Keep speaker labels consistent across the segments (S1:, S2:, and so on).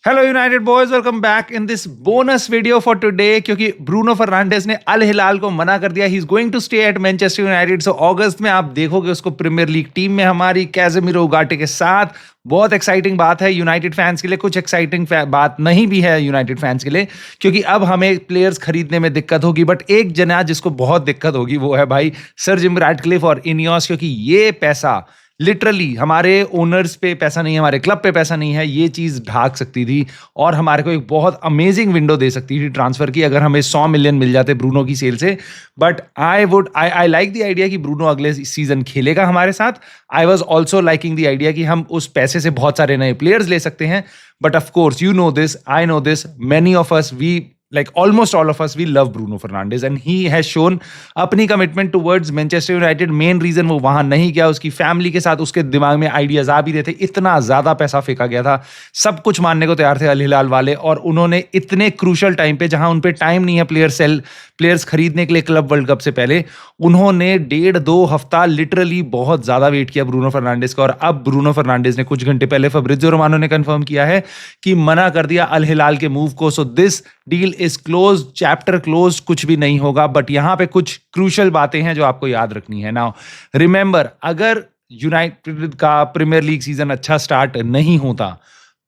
S1: Hello United boys, welcome back in this bonus video for today. क्योंकि Bruno Fernandes ने Al Hilal को मना कर दिया, he is going to stay at Manchester United. So अगस्त में आप देखोगे उसको प्रीमियर लीग टीम में हमारी कैसेमिरो उगाटे के साथ। बहुत एक्साइटिंग बात है यूनाइटेड फैंस के लिए, कुछ एक्साइटिंग बात नहीं भी है यूनाइटेड फैंस के लिए, क्योंकि अब हमें प्लेयर्स खरीदने में दिक्कत होगी। बट एक जना जिसको बहुत दिक्कत होगी वो है भाई सर जिम रैटक्लिफ और इनियोस, क्योंकि ये पैसा लिटरली हमारे ओनर्स पे पैसा नहीं है, हमारे क्लब पे पैसा नहीं है। ये चीज ढाक सकती थी और हमारे को एक बहुत अमेजिंग विंडो दे सकती थी ट्रांसफर की, अगर हमें 100 मिलियन मिल जाते ब्रूनो की सेल से। But I like the idea कि ब्रूनो अगले सीजन खेलेगा हमारे साथ। I was also liking the idea कि हम उस पैसे से बहुत सारे नए प्लेयर्स ले सकते हैं। But of course you know this, I know this, many of us, we like almost all of us, we love Bruno Fernandes and he has shown अपनी commitment towards Manchester United। Main reason वो वहां नहीं गया, उसकी family के साथ उसके दिमाग में आइडियाज आ भी रहे थे। इतना ज्यादा पैसा फेंका गया था, सब कुछ मानने को तैयार थे अल हिलाल वाले, और उन्होंने इतने क्रूशल टाइम पे, जहां उन पे टाइम नहीं है प्लेयर्स खरीदने के लिए क्लब वर्ल्ड कप से पहले, उन्होंने 1.5-2 हफ्ता लिटरली बहुत ज्यादा वेट किया ब्रूनो फर्नांडिस का। और अब ब्रूनो फर्नांडिस ने कुछ घंटे पहले फब्रिजियो रोमानो ने कंफर्म किया है कि मना कर दिया अल हिलाल के मूव को। So this deal is close, chapter close, कुछ भी नहीं होगा। बट यहां पे कुछ क्रूशल बातें हैं जो आपको याद रखनी है। नाउ रिमेंबर, अगर यूनाइटेड का प्रीमियर लीग सीजन अच्छा स्टार्ट नहीं होता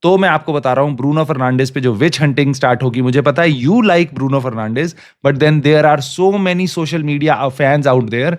S1: तो मैं आपको बता रहा हूं ब्रूनो फर्नांडिस पे जो विच हंटिंग स्टार्ट होगी। मुझे पता है you like Bruno Fernandes, but then there are so many social media fans out there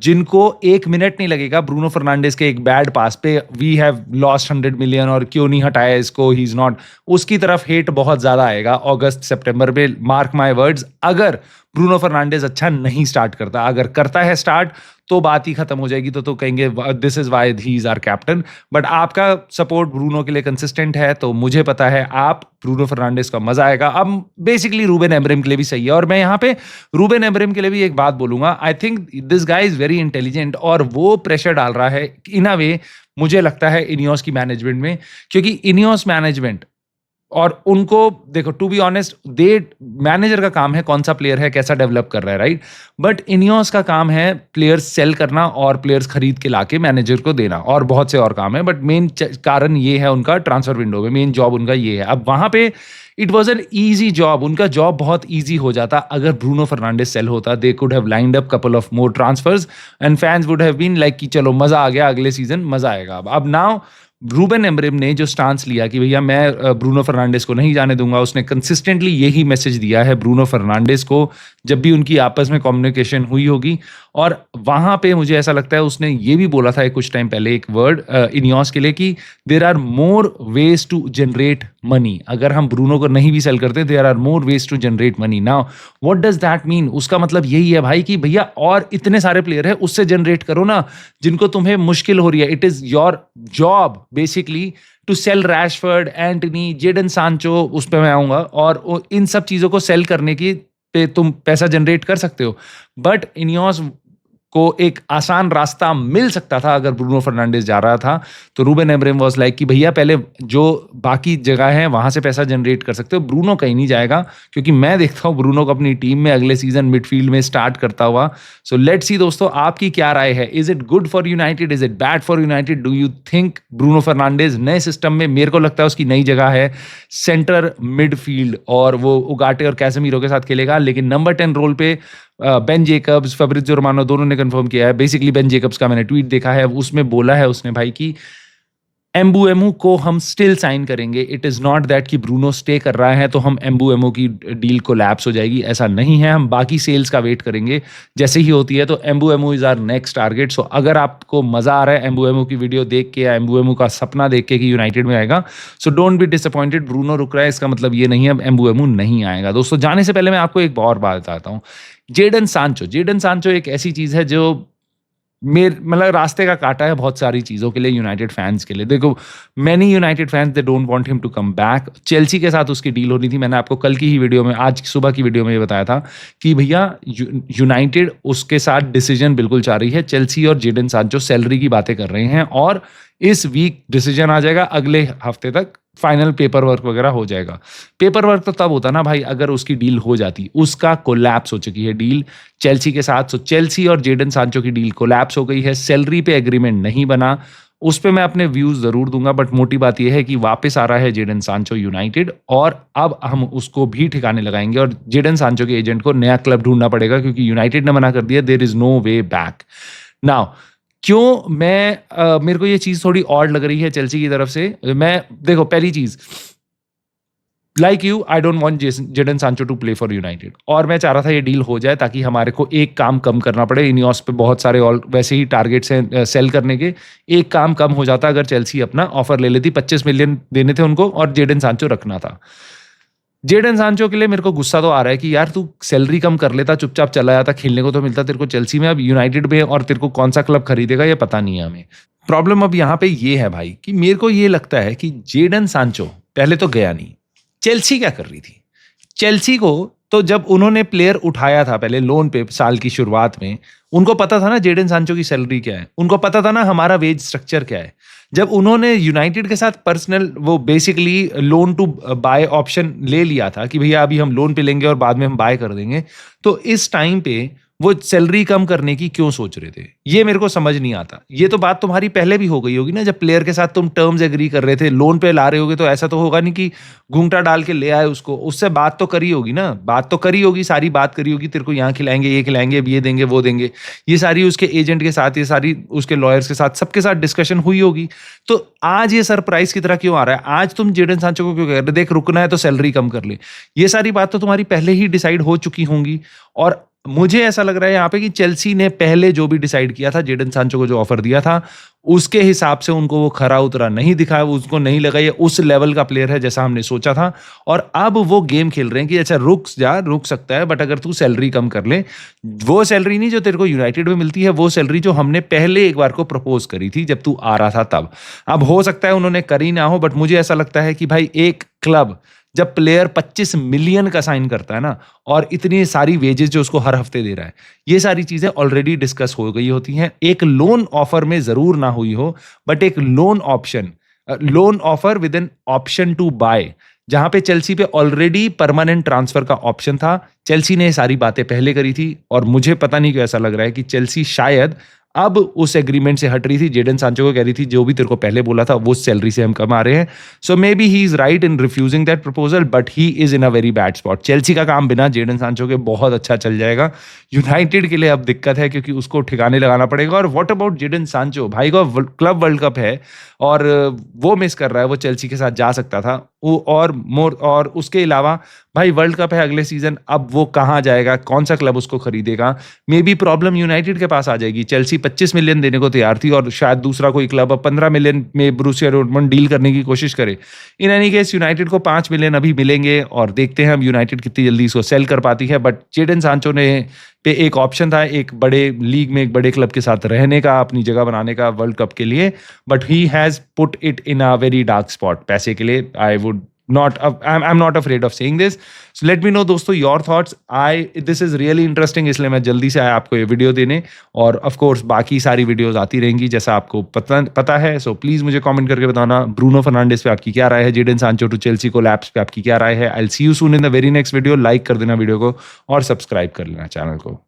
S1: जिनको 1 मिनट नहीं लगेगा ब्रूनो फर्नांडिस के एक बैड पास पे, वी हैव लॉस्ट 100 मिलियन और क्यों नहीं हटाया इसको, ही इज नॉट, उसकी तरफ हेट बहुत ज्यादा आएगा अगस्त सितंबर में। मार्क माय वर्ड्स, अगर ब्रूनो फर्नांडिस अच्छा नहीं स्टार्ट करता, अगर करता है स्टार्ट तो बात ही खत्म हो जाएगी। तो कहेंगे this is why he is our captain. But आपका सपोर्ट ब्रूनो के लिए कंसिस्टेंट है, तो मुझे पता है आप ब्रूनो फर्नांडिस का मजा आएगा। अब बेसिकली रूबेन एमरिम के लिए भी सही है, और मैं यहाँ पे रूबेन एमरिम के लिए भी एक बात बोलूंगा। I think this guy is very intelligent, और वो प्रेशर डाल रहा है इन अ वे, मुझे लगता है इनियोस की मैनेजमेंट में, क्योंकि इनियोस मैनेजमेंट और उनको देखो, टू बी ऑनेस्ट, मैनेजर का काम है कौन सा प्लेयर है कैसा डेवलप कर रहा है, राइट। बट इनियोस का काम है प्लेयर्स सेल करना और प्लेयर्स खरीद के लाके मैनेजर को देना, और बहुत से और काम है। बट मेन कारण ये है उनका, ट्रांसफर विंडो में मेन जॉब उनका ये है। अब वहां पे it was an easy job, उनका जॉब बहुत ईजी हो जाता अगर ब्रूनो फर्नांडिस सेल होता। They could have lined up couple of more transfers and fans would have been like कि चलो मजा आ गया, अगले सीजन मजा आएगा। अब नाउ रूबेन एमरिम ने जो स्टांस लिया कि भैया मैं ब्रूनो फर्नांडिस को नहीं जाने दूंगा, उसने कंसिस्टेंटली यही मैसेज दिया है ब्रूनो फर्नांडिस को जब भी उनकी आपस में कम्युनिकेशन हुई होगी। और वहां पे मुझे ऐसा लगता है उसने ये भी बोला था कुछ टाइम पहले एक वर्ड इनियोस के लिए कि there are more ways to generate money. अगर हम ब्रूनो को नहीं भी सेल करते, there are more ways to generate money. Now what does that mean? उसका मतलब यही है भाई कि भैया और इतने सारे प्लेयर है, उससे जनरेट करो ना जिनको तुम्हें मुश्किल हो रही है। It is your job basically to sell Rashford, Antony, Jadon Sancho, उस पर मैं आऊंगा, और इन सब चीजों को सेल करने की पे तुम पैसा जनरेट कर सकते हो। बट इनियोस को एक आसान रास्ता मिल सकता था अगर ब्रूनो फर्नांडिस जा रहा था, तो रूबेन एमरिम वाज लाइक कि भैया पहले जो बाकी जगह है वहां से पैसा जनरेट कर सकते हो, ब्रूनो कहीं नहीं जाएगा। क्योंकि मैं देखता हूं ब्रूनो को अपनी टीम में अगले सीजन मिडफील्ड में स्टार्ट करता हुआ। सो लेट्स सी दोस्तों, आपकी क्या राय है? Is it good for United, is it bad for United? Do you think Bruno Fernandes नए सिस्टम में, मेरे को लगता है उसकी नई जगह है सेंटर मिडफील्ड, और वो उगाटे और कैसेमीरो के साथ खेलेगा। लेकिन नंबर 10 रोल पे बेन जेकब्स, फब्रिजियो रोमानो दोनों ने कंफर्म किया है। बेसिकली बेन जेकब्स का मैंने ट्वीट देखा है, उसमें बोला है उसने भाई कि एम्बुएमो को हम स्टिल साइन करेंगे। इट इज नॉट दैट कि ब्रूनो स्टे कर रहा है तो हम एम्बुएमो की डील कोलैप्स हो जाएगी, ऐसा नहीं है। हम बाकी सेल्स का वेट करेंगे, जैसे ही होती है तो एम्बुएमो इज आवर नेक्स्ट टारगेट। सो अगर आपको मजा आ रहा है एम्बुएमो की वीडियो देख के या एम्बुएमो का सपना देख के कि यूनाइटेड में आएगा, so don't be disappointed. Bruno रुक रहा है इसका मतलब ये नहीं है अब एम्बुएमो नहीं आएगा। दोस्तों जाने से पहले मैं आपको एक और बात बताता हूँ। जेडन सांचो एक ऐसी चीज है जो मतलब रास्ते का काटा है बहुत सारी चीजों के लिए, यूनाइटेड फैंस के लिए। देखो, many United fans they don't want him to come back. Chelsea के साथ उसकी डील हो रही थी, मैंने आपको कल की ही वीडियो में, आज सुबह की वीडियो में ये बताया था कि भैया यूनाइटेड उसके साथ डिसीजन बिल्कुल चाह रही है। चेल्सी और जेडन सांचो सैलरी की बातें कर रहे हैं, और इस वीक डिसीजन आ जाएगा, अगले हफ्ते तक फाइनल पेपर वर्क वगैरह हो जाएगा। पेपर वर्क तो तब होता ना भाई अगर उसकी डील हो जाती। उसका कोलैप्स हो चुकी है डील चेल्सी के साथ। सो चेल्सी और जेडन सांचो की डील कोलैप्स हो गई है, सैलरी पे एग्रीमेंट नहीं बना। उस पे मैं अपने व्यूज जरूर दूंगा, बट मोटी बात यह है कि वापस आ रहा है जेडन सांचो यूनाइटेड, और अब हम उसको भी ठिकाने लगाएंगे और जेडन सांचो के एजेंट को नया क्लब ढूंढना पड़ेगा, क्योंकि यूनाइटेड ने मना कर दिया, there is no way back. Now क्यों मेरे को ये चीज थोड़ी ऑड लग रही है चेल्सी की तरफ से। मैं देखो, पहली चीज, like you, I don't want Jadon Sancho to play for United, और मैं चाह रहा था ये डील हो जाए ताकि हमारे को एक काम कम करना पड़े। इनियोस पे बहुत सारे और वैसे ही टारगेट्स हैं सेल करने के, एक काम कम हो जाता अगर चेल्सी अपना ऑफर ले लेती। 25 मिलियन देने थे उनको और जेडन सांचो रखना था। जेडन सांचो के लिए मेरे को गुस्सा तो आ रहा है कि यार तू सैलरी कम कर लेता, चुपचाप चला जाता, खेलने को तो मिलता तेरे को चेल्सी में, अब यूनाइटेड में, और तेरे को कौन सा क्लब खरीदेगा ये पता नहीं है हमें। प्रॉब्लम अब यहाँ पे ये है भाई कि मेरे को ये लगता है कि जेडन सांचो पहले तो गया नहीं। चेल्सी क्या कर रही थी? चेल्सी को तो जब उन्होंने प्लेयर उठाया था पहले लोन पे साल की शुरुआत में, उनको पता था ना जेडन सांचो की सैलरी क्या है, उनको पता था ना हमारा वेज स्ट्रक्चर क्या है। जब उन्होंने यूनाइटेड के साथ पर्सनल वो basically loan to buy option ले लिया था कि भैया अभी हम लोन पे लेंगे और बाद में हम बाय कर देंगे, तो इस टाइम पे वो सैलरी कम करने की क्यों सोच रहे थे, ये मेरे को समझ नहीं आता। ये तो बात तुम्हारी पहले भी हो गई होगी ना, जब प्लेयर के साथ तुम टर्म्स एग्री कर रहे थे, लोन पे ला रहे होगे, तो ऐसा तो होगा नहीं कि घूंघटा डाल के ले आए उसको, उससे बात तो करी होगी ना, बात तो करी होगी, सारी बात करी होगी, तेरे को यहाँ खिलाएंगे, ये खिलाएंगे, ये देंगे, वो देंगे, ये सारी उसके एजेंट के साथ, ये सारी उसके लॉयर्स के साथ, सबके साथ डिस्कशन हुई होगी। तो आज ये सरप्राइज की तरह क्यों आ रहा है? आज तुम जेडन सांचो को क्यों कह रहे, देख रुकना है तो सैलरी कम कर ले, ये सारी बात तो तुम्हारी पहले ही डिसाइड हो चुकी होंगी। और मुझे ऐसा लग रहा है यहाँ पे कि चेल्सी ने पहले जो भी डिसाइड किया था, जेडन सांचो को जो ऑफर दिया था, उसके हिसाब से उनको वो खरा उतरा नहीं दिखा, उसको नहीं लगा ये उस लेवल का प्लेयर है जैसा हमने सोचा था। और अब वो गेम खेल रहे हैं कि अच्छा रुक सकता है, बट अगर तू सैलरी कम कर ले, वो सैलरी नहीं जो तेरे को यूनाइटेड में मिलती है, वो सैलरी जो हमने पहले एक बार को प्रपोज करी थी जब तू आ रहा था तब। अब हो सकता है उन्होंने करी ना हो, बट मुझे ऐसा लगता है कि भाई एक क्लब जब प्लेयर 25 मिलियन का साइन करता है ना, और इतनी सारी वेजेस जो उसको हर हफ्ते दे रहा है, ये सारी चीजें ऑलरेडी डिस्कस हो गई होती हैं। एक लोन ऑफर में जरूर ना हुई हो, बट एक loan offer with an option to buy, जहां पे चेल्सी पे ऑलरेडी परमानेंट ट्रांसफर का ऑप्शन था। चेल्सी ने ये सारी बातें पहले करी थी, और मुझे पता नहीं क्यों ऐसा लग रहा है कि चेल्सी शायद अब उस एग्रीमेंट से हट रही थी। जेडन सांचो को कह रही थी जो भी तेरे को पहले बोला था वो सैलरी से हम कमा रहे हैं। So maybe he is right in refusing that proposal, but he is in a very bad spot. Chelsea का काम बिना जेडन सांचो के बहुत अच्छा चल जाएगा, यूनाइटेड के लिए अब दिक्कत है क्योंकि उसको ठिकाने लगाना पड़ेगा। और व्हाट अबाउट जेडन सांचो, भाई का क्लब वर्ल्ड कप है और वो मिस कर रहा है, वो चेल्सी के साथ जा सकता था वो, और उसके अलावा भाई वर्ल्ड कप है अगले सीजन, अब वो कहाँ जाएगा, कौन सा क्लब उसको खरीदेगा? मे बी प्रॉब्लम यूनाइटेड के पास आ जाएगी। चेल्सी 25 मिलियन देने को तैयार थी और शायद दूसरा कोई क्लब अब 15 मिलियन में ब्रूसिया डॉर्टमुंड डील करने की कोशिश करे। इन एनी केस यूनाइटेड को 5 मिलियन अभी मिलेंगे और देखते हैं हम यूनाइटेड कितनी जल्दी इसको सेल कर पाती है। बट जेडन सांचो ने पे एक ऑप्शन था एक बड़े लीग में एक बड़े क्लब के साथ रहने का, अपनी जगह बनाने का वर्ल्ड कप के लिए, but he has put it in a very dark spot पैसे के लिए। I'm not afraid of saying this. So let me know दोस्तों your thoughts. This is really interesting, इसलिए मैं जल्दी से आया आपको ये वीडियो देने। और of course बाकी सारी वीडियोस आती रहेंगी जैसा आपको पता है। सो प्लीज मुझे कमेंट करके बताना ब्रूनो फर्नांडिस पे आपकी क्या राय है, Jadon Sancho to Chelsea collapse पे आपकी क्या राय है। I'll see you soon in the very next video. Like कर देना वीडियो को और सब्सक्राइब कर लेना चैनल को।